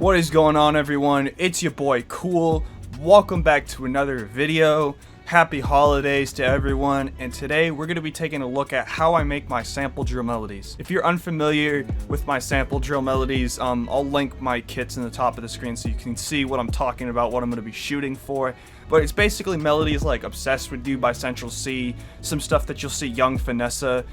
What is going on, everyone? It's your boy Cool. Welcome back to another video. Happy holidays to everyone, and today we're going to be taking a look at how I make my sample drill melodies. If you're unfamiliar with my sample drill melodies, I'll link my kits in the top of the screen so you can see what I'm talking about, what I'm going to be shooting for. But it's basically melodies like Obsessed With You by Central Cee, some stuff that you'll see Young Finessa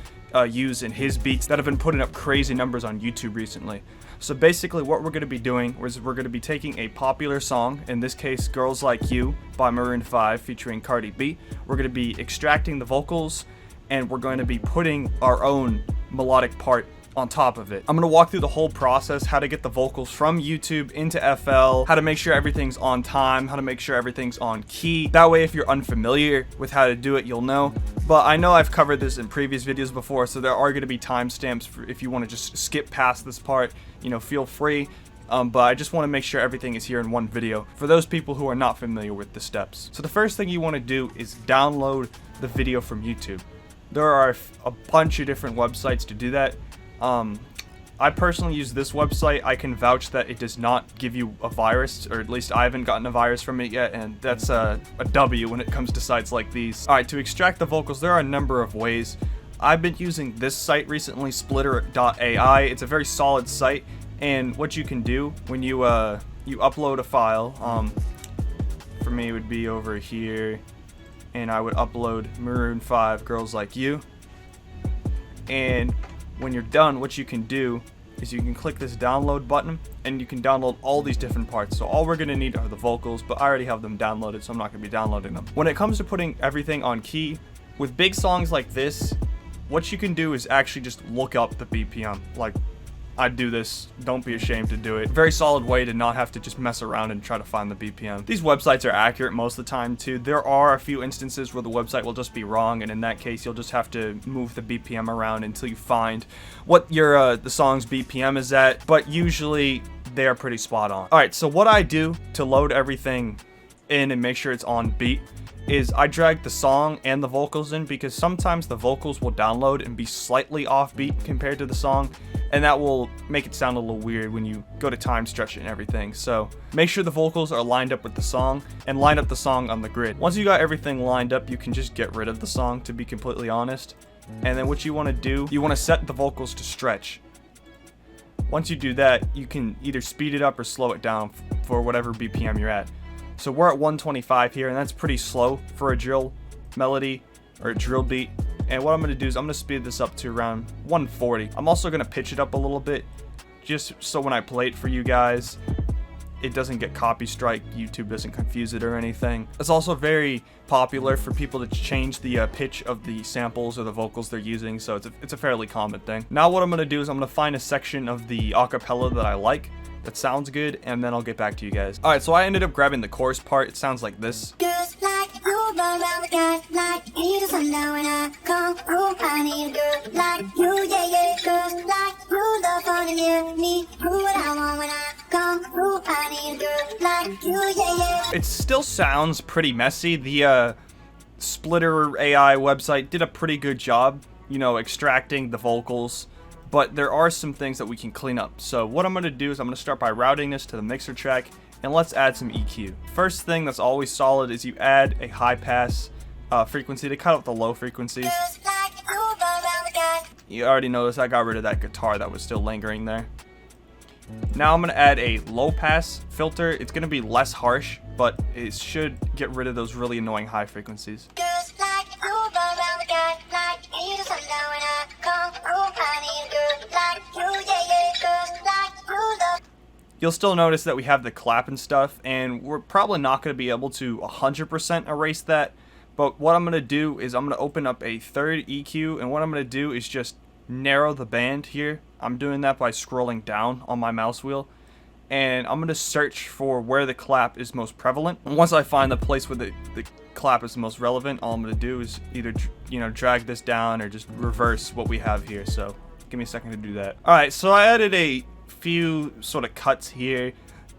use in his beats that have been putting up crazy numbers on YouTube recently. So basically what we're going to be doing is we're going to be taking a popular song, in this case Girls Like You by Maroon 5 featuring Cardi B. We're going to be extracting the vocals and we're going to be putting our own melodic part on top of it. I'm going to walk through the whole process, how to get the vocals from YouTube into FL, how to make sure everything's on time, how to make sure everything's on key. That way if you're unfamiliar with how to do it, you'll know. But I know I've covered this in previous videos before, so there are going to be timestamps for if you want to just skip past this part, you know, feel free. But I just want to make sure everything is here in one video for those people who are not familiar with the steps. So the first thing you want to do is download the video from YouTube. There are a bunch of different websites to do that. I personally use this website. I can vouch that it does not give you a virus, or at least I haven't gotten a virus from it yet, and that's a W when it comes to sites like these. Alright, to extract the vocals, there are a number of ways. I've been using this site recently, splitter.ai. It's a very solid site, and what you can do when you upload a file, for me it would be over here, and I would upload Maroon 5 Girls Like You, and when you're done, what you can do is you can click this download button and you can download all these different parts. So all we're going to need are the vocals, but I already have them downloaded, so I'm not going to be downloading them. When it comes to putting everything on key, with big songs like this, what you can do is actually just look up the BPM. Like, I do this, don't be ashamed to do it. Very solid way to not have to just mess around and try to find the BPM. These websites are accurate most of the time too. There are a few instances where the website will just be wrong, and in that case you'll just have to move the BPM around until you find what your the song's BPM is at, but usually they are pretty spot on. Alright, so what I do to load everything in and make sure it's on beat is I drag the song and the vocals in, because sometimes the vocals will download and be slightly offbeat compared to the song, and that will make it sound a little weird when you go to time stretch it and everything. So make sure the vocals are lined up with the song, and line up the song on the grid. Once you got everything lined up, you can just get rid of the song, to be completely honest. And then what you want to do, you want to set the vocals to stretch. Once you do that, you can either speed it up or slow it down for whatever BPM you're at. So we're at 125 here, and that's pretty slow for a drill melody or a drill beat. And what I'm going to do is I'm going to speed this up to around 140. I'm also going to pitch it up a little bit, just so when I play it for you guys, it doesn't get copy strike, YouTube doesn't confuse it or anything. It's also very popular for people to change the pitch of the samples or the vocals they're using, so it's a fairly common thing. Now what I'm going to do is I'm going to find a section of the acapella that I like, that sounds good, and then I'll get back to you guys. Alright, so I ended up grabbing the chorus part. It sounds like this. Girls like you, run around the guy like you do sundown when I come home. I need a girl like you, yeah, yeah. Girls like you, love fun and near me. Who what I want when I come home. I need a girl like you, yeah, yeah. It still sounds pretty messy. The Splitter AI website did a pretty good job, you know, extracting the vocals. But there are some things that we can clean up. So what I'm going to do is I'm going to start by routing this to the mixer track, and let's add some EQ. First thing that's always solid is you add a high pass frequency to cut out the low frequencies. You already noticed I got rid of that guitar that was still lingering there. Now I'm going to add a low pass filter. It's going to be less harsh, but it should get rid of those really annoying high frequencies. You'll still notice that we have the clap and stuff, and we're probably not going to be able to 100% erase that, but what I'm going to do is I'm going to open up a third EQ, and what I'm going to do is just narrow the band here. I'm doing that by scrolling down on my mouse wheel, and I'm going to search for where the clap is most prevalent. And once I find the place where the clap is the most relevant, all I'm going to do is either, you know, drag this down or just reverse what we have here. So give me a second to do that. Alright, so I added a few sort of cuts here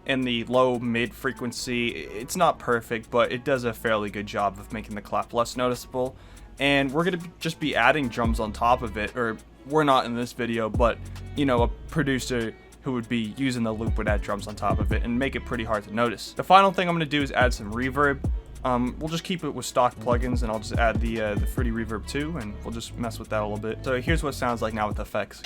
in the low mid frequency. It's not perfect, but it does a fairly good job of making the clap less noticeable. And we're going to just be adding drums on top of it, or we're not in this video, but you know, a producer who would be using the loop would add drums on top of it and make it pretty hard to notice. The final thing I'm going to do is add some reverb. We'll just keep it with stock plugins, and I'll just add the fruity reverb too, and we'll just mess with that a little bit. So here's what it sounds like now with effects.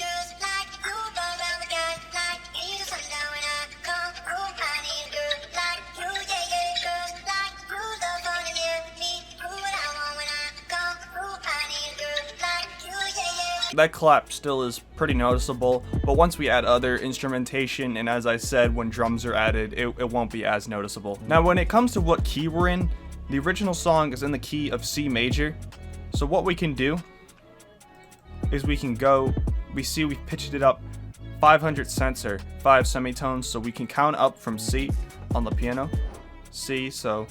That clap still is pretty noticeable, but once we add other instrumentation, and as I said, when drums are added, it won't be as noticeable. Now when it comes to what key we're in, the original song is in the key of C major. So what we can do is we see we've pitched it up 500 cents or 5 semitones, so we can count up from C on the piano. C, so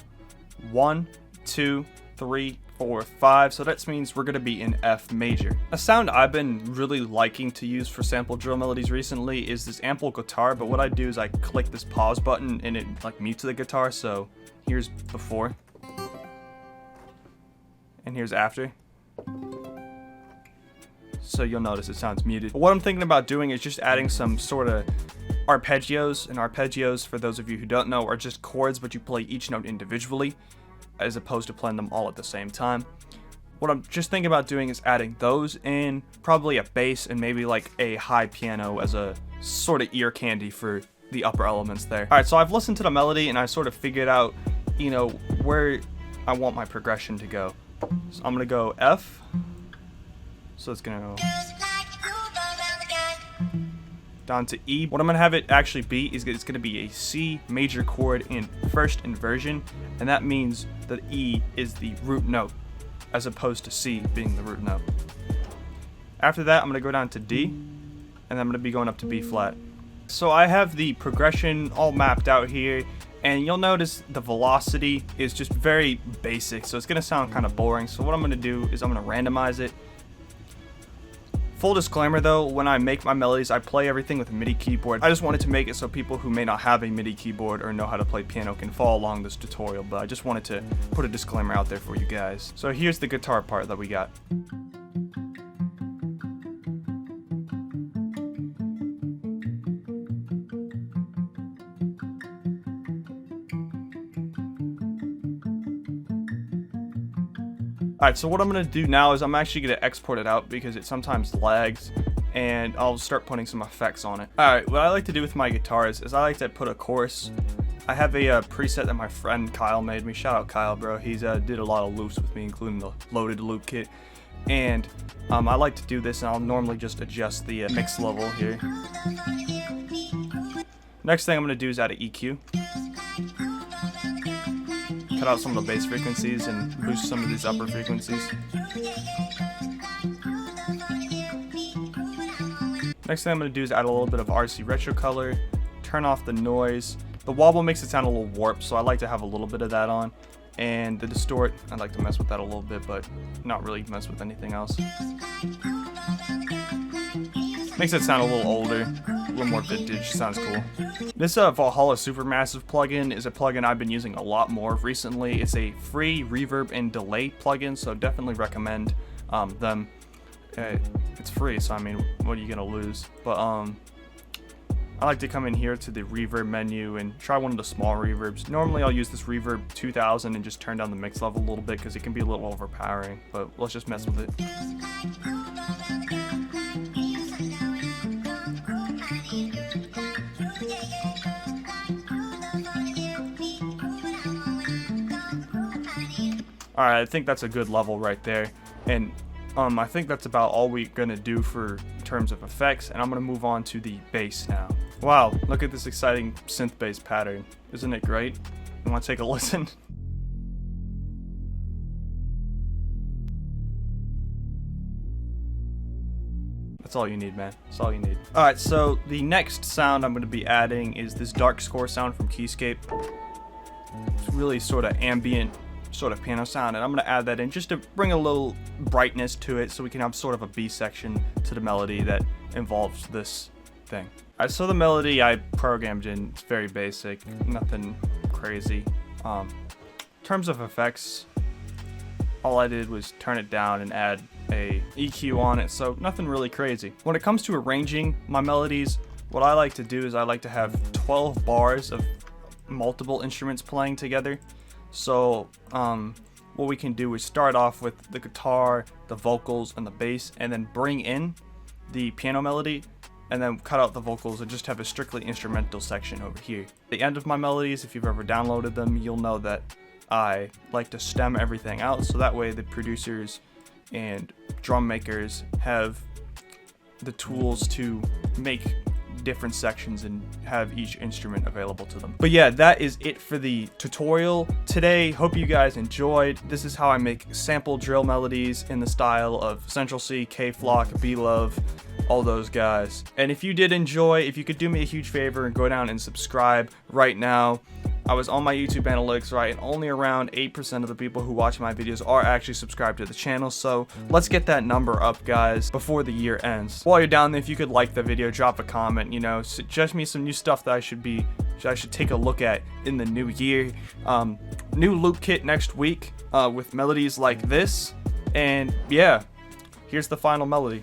1, 2, 3, 4, 5, so that means we're going to be in F major. A sound I've been really liking to use for sample drill melodies recently is this ample guitar, but what I do is I click this pause button and it like mutes the guitar, so here's before and here's after. So you'll notice it sounds muted. But what I'm thinking about doing is just adding some sort of arpeggios, and arpeggios, for those of you who don't know, are just chords but you play each note individually, as opposed to playing them all at the same time. What I'm just thinking about doing is adding those in, probably a bass and maybe like a high piano as a sort of ear candy for the upper elements there. Alright, so I've listened to the melody and I sort of figured out, you know, where I want my progression to go. So I'm gonna go F, so it's gonna go down to E. What I'm gonna have it actually be is it's gonna be a C major chord in first inversion, and that means that E is the root note as opposed to C being the root note. After that, I'm gonna go down to D, and I'm gonna be going up to B flat. So I have the progression all mapped out here, and you'll notice the velocity is just very basic, so it's gonna sound kind of boring. So what I'm gonna do is I'm gonna randomize it. Full disclaimer though, when I make my melodies, I play everything with a MIDI keyboard. I just wanted to make it so people who may not have a MIDI keyboard or know how to play piano can follow along this tutorial, but I just wanted to put a disclaimer out there for you guys. So here's the guitar part that we got. Alright, so what I'm going to do now is I'm actually going to export it out because it sometimes lags, and I'll start putting some effects on it. Alright, what I like to do with my guitars is I like to put a chorus. I have a preset that my friend Kyle made me. Shout out Kyle, bro. He's did a lot of loops with me, including the loaded loop kit. And I like to do this, and I'll normally just adjust the mix level here. Next thing I'm going to do is add an EQ. Cut out some of the bass frequencies and boost some of these upper frequencies. Next thing I'm going to do is add a little bit of RC retro color, turn off the noise. The wobble makes it sound a little warped, so I like to have a little bit of that on. And the distort, I like to mess with that a little bit, but not really mess with anything else. Makes it sound a little older, a little more vintage, sounds cool. This Valhalla Supermassive plugin is a plugin I've been using a lot more recently. It's a free reverb and delay plugin, so definitely recommend them. It's free, so I mean, what are you gonna lose? But I like to come in here to the reverb menu and try one of the small reverbs. Normally I'll use this reverb 2000 and just turn down the mix level a little bit because it can be a little overpowering, but let's just mess with it. Alright, I think that's a good level right there, and I think that's about all we're gonna do for in terms of effects, and I'm gonna move on to the bass now. Wow, look at this exciting synth bass pattern. Isn't it great? You wanna take a listen? That's all you need, man. That's all you need. Alright, so the next sound I'm gonna be adding is this dark score sound from Keyscape. It's really sort of ambient sort of piano sound, and I'm going to add that in just to bring a little brightness to it so we can have sort of a B section to the melody that involves this thing. Alright, so the melody I programmed in, it's very basic, nothing crazy. In terms of effects, all I did was turn it down and add a EQ on it, so nothing really crazy. When it comes to arranging my melodies, what I like to do is I like to have 12 bars of multiple instruments playing together. So what we can do is start off with the guitar, the vocals, and the bass, and then bring in the piano melody, and then cut out the vocals and just have a strictly instrumental section over here. At the end of my melodies, if you've ever downloaded them, you'll know that I like to stem everything out, so that way the producers and drum makers have the tools to make different sections and have each instrument available to them. But yeah, that is it for the tutorial today. Hope you guys enjoyed. This is how I make sample drill melodies in the style of Central Cee, Flock, B-Lovee, all those guys. And if you did enjoy, if you could do me a huge favor and go down and subscribe right now. I was on my YouTube analytics, right, and only around 8% of the people who watch my videos are actually subscribed to the channel, so let's get that number up, guys, before the year ends. While you're down there, if you could like the video, drop a comment, you know, suggest me some new stuff that I should take a look at in the new year. New loop kit next week with melodies like this, and yeah, here's the final melody.